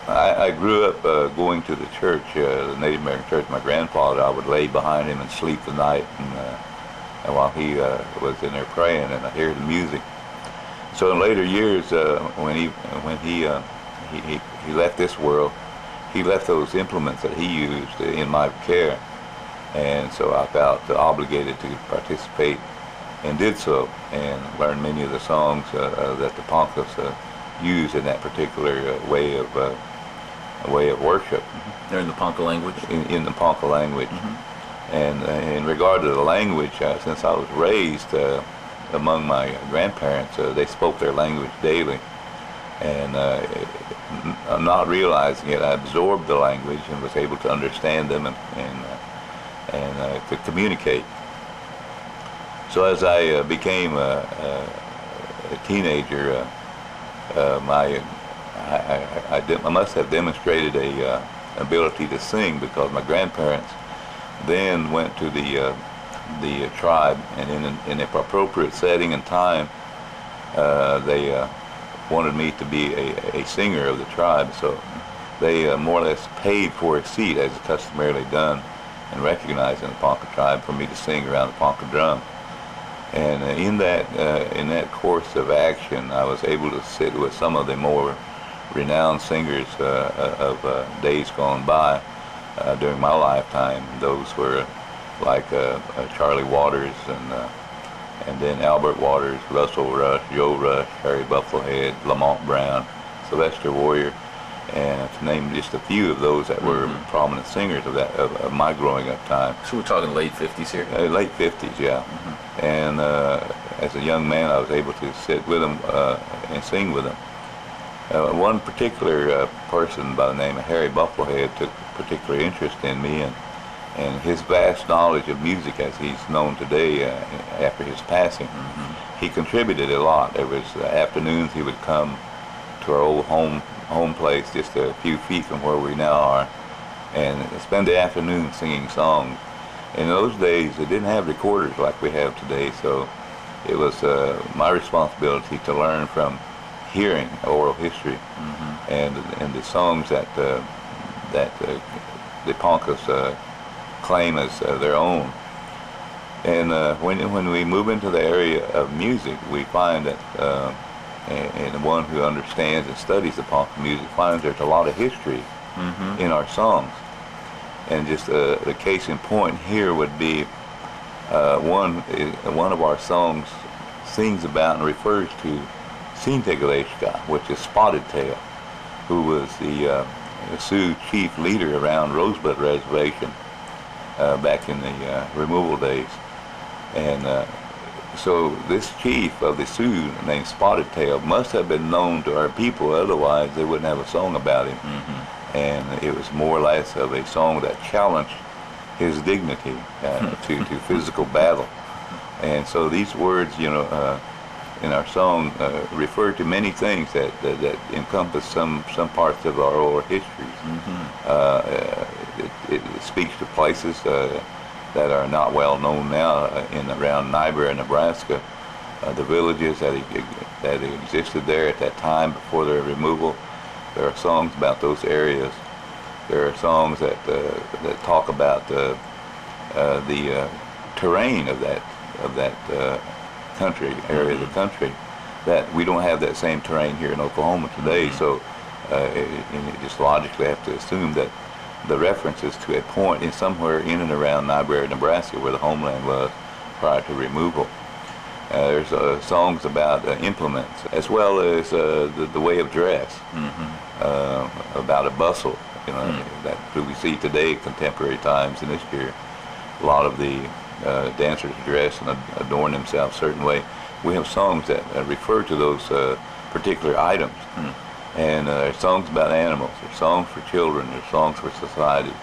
I grew up going to the church, the Native American church. My grandfather, I would lay behind him and sleep the night, and while he was in there praying, and I hear the music. So in later years, when he left this world, he left those implements that he used in my care, and so I felt obligated to participate, and did so, and learned many of the songs that the Poncas used in that particular way of worship. They're in the Ponca language? In the Ponca language. And in regard to the language, since I was raised among my grandparents, they spoke their language daily. And I'm not realizing it, I absorbed the language and was able to understand them and could communicate. So as I became a teenager, I must have demonstrated a ability to sing, because my grandparents then went to the tribe, and in an appropriate setting and time, they wanted me to be a singer of the tribe. So they more or less paid for a seat, as is customarily done and recognized in the Ponca tribe, for me to sing around the Ponca drum. And in that course of action, I was able to sit with some of the more renowned singers of days gone by during my lifetime. Those were like Charlie Waters, and then Albert Waters, Russell Rush, Joe Rush, Harry Bufflehead, Lamont Brown, Sylvester Warrior, and to name just a few of those that were prominent singers of my growing up time. So we're talking late 50s here? Late 50s, yeah. And as a young man, I was able to sit with them and sing with them. One particular person by the name of Harry Bufflehead took particular interest in me, and his vast knowledge of music, as he's known today after his passing, he contributed a lot. There was afternoons he would come to our old home place just a few feet from where we now are, and spend the afternoon singing songs. In those days, they didn't have recorders like we have today, so it was my responsibility to learn from hearing oral history, and the songs that the Poncas claim as their own. And when we move into the area of music, we find that and one who understands and studies the Ponca music finds there's a lot of history in our songs. And just the case in point here would be one of our songs sings about and refers to Sintegaleshka, which is Spotted Tail, who was the Sioux chief leader around Rosebud Reservation back in the removal days. And so this chief of the Sioux, named Spotted Tail, must have been known to our people, otherwise they wouldn't have a song about him. And it was more or less of a song that challenged his dignity to physical battle. And so these words, in our song refer to many things that encompass some parts of our oral histories. It speaks to places that are not well known now around Niobrara, Nebraska. The villages that existed there at that time before their removal. There are songs about those areas. There are songs that talk about the terrain of that country, area of the country, that we don't have that same terrain here in Oklahoma today. So you just logically have to assume that the reference is to a point in somewhere in and around Niobrara, Nebraska, where the homeland was prior to removal. There's songs about implements, as well as the way of dress, about a bustle, that we see today, contemporary times in this year. A lot of the dancers dress and adorn themselves a certain way. We have songs that refer to those particular items. And there's songs about animals, there's songs for children, there's songs for society.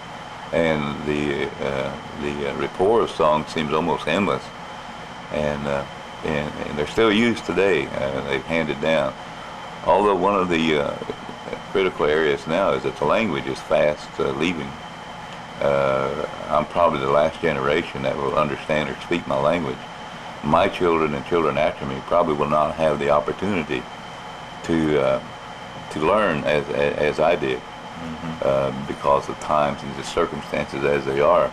And the rapport of songs seems almost endless. And they're still used today. They've handed down. Although one of the critical areas now is that the language is fast leaving. I'm probably the last generation that will understand or speak my language. My children and children after me probably will not have the opportunity to to learn as I did, because of times and the circumstances as they are,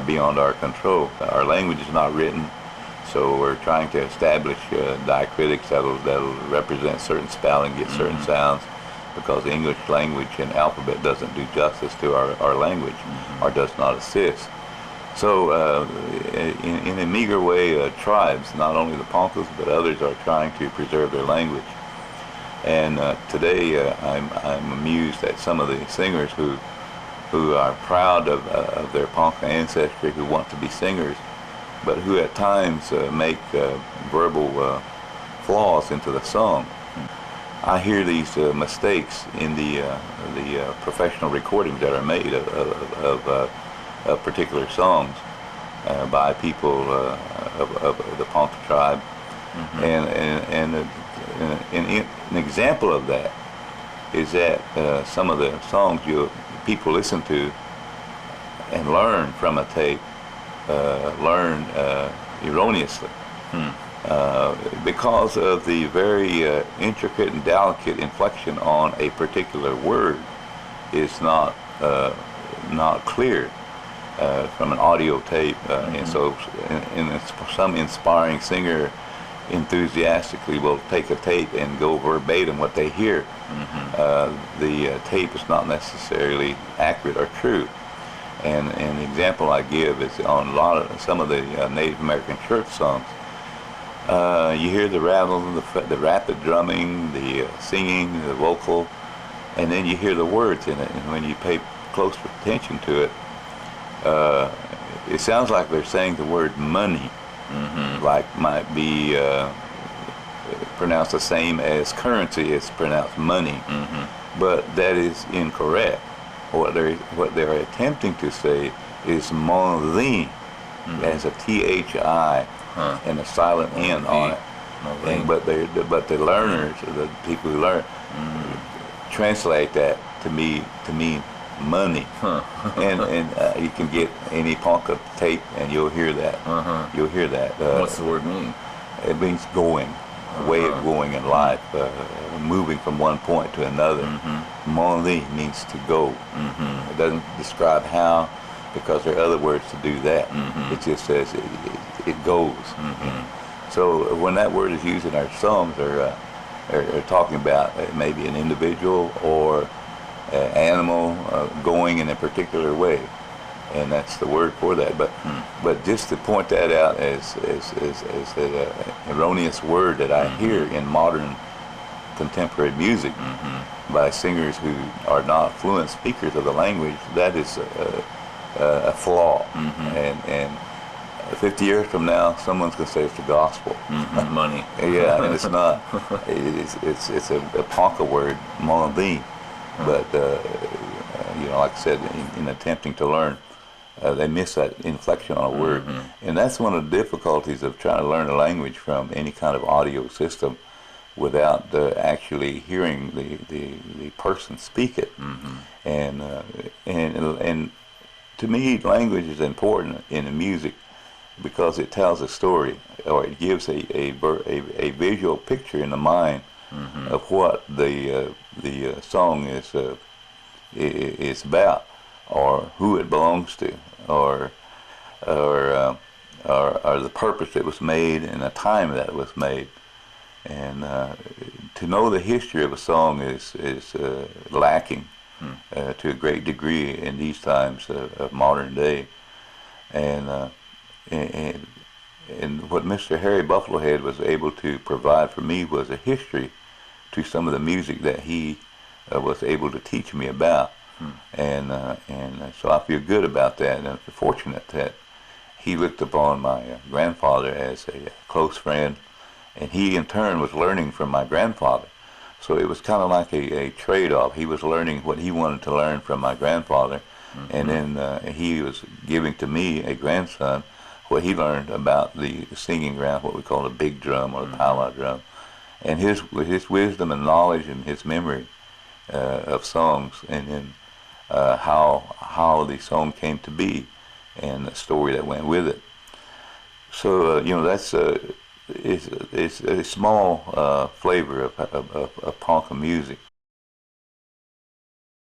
beyond our control. Our language is not written, so we're trying to establish diacritics that'll represent certain spelling, get certain sounds, because the English language and alphabet doesn't do justice to our language, or does not assist. So in a meager way, tribes, not only the Poncas but others, are trying to preserve their language. And today I'm amused at some of the singers who are proud of their Ponca ancestry, who want to be singers, but who at times make verbal flaws into the song. I hear these mistakes in the professional recordings that are made of particular songs by people of the Ponca tribe, and an example of that is that some of the songs people listen to and learn from a tape learn erroneously. Because of the very intricate and delicate inflection on a particular word is not clear from an audio tape, and so some inspiring singer enthusiastically will take a tape and go verbatim what they hear. The tape is not necessarily accurate or true. And the example I give is on some of the Native American church songs. You hear the rattle, the rapid drumming, the singing, the vocal, and then you hear the words in it. And when you pay close attention to it, it sounds like they're saying the word money, like might be pronounced the same as currency. It's pronounced money, but that is incorrect. What they're attempting to say is money, as a THI and a silent N on it. But the learners, the people who learn, translate that to mean money. And you can get any Ponca tape and you'll hear that. You'll hear that. What's the word mean? It means going, way of going in life, moving from one point to another. Money means to go. It doesn't describe how, because there are other words to do that. It just says it goes. So when that word is used in our songs, they're talking about maybe an individual or animal going in a particular way, and that's the word for that. But just to point that out as an erroneous word that I hear in modern contemporary music by singers who are not fluent speakers of the language, that is a flaw. And 50 years from now, someone's going to say it's the gospel. Money. Yeah, and it's not. It's a Ponca word, money. But like I said, in attempting to learn, they miss that inflection on a word, and that's one of the difficulties of trying to learn a language from any kind of audio system without actually hearing the person speak it. And to me, language is important in the music because it tells a story, or it gives a visual picture in the mind of what the song is about, or who it belongs to, or the purpose it was made and the time that it was made. And to know the history of a song is lacking to a great degree in these times of modern day. And what Mr. Harry Buffalohead was able to provide for me was a history to some of the music that he was able to teach me about. And so I feel good about that, and I'm fortunate that he looked upon my grandfather as a close friend, and he in turn was learning from my grandfather. So it was kind of like a trade-off. He was learning what he wanted to learn from my grandfather, and then he was giving to me, a grandson, what he learned about the singing ground, what we call the big drum or the powwow drum, and his wisdom and knowledge and his memory of songs, and then how the song came to be and the story that went with it. So that's it's a small flavor of Ponca music.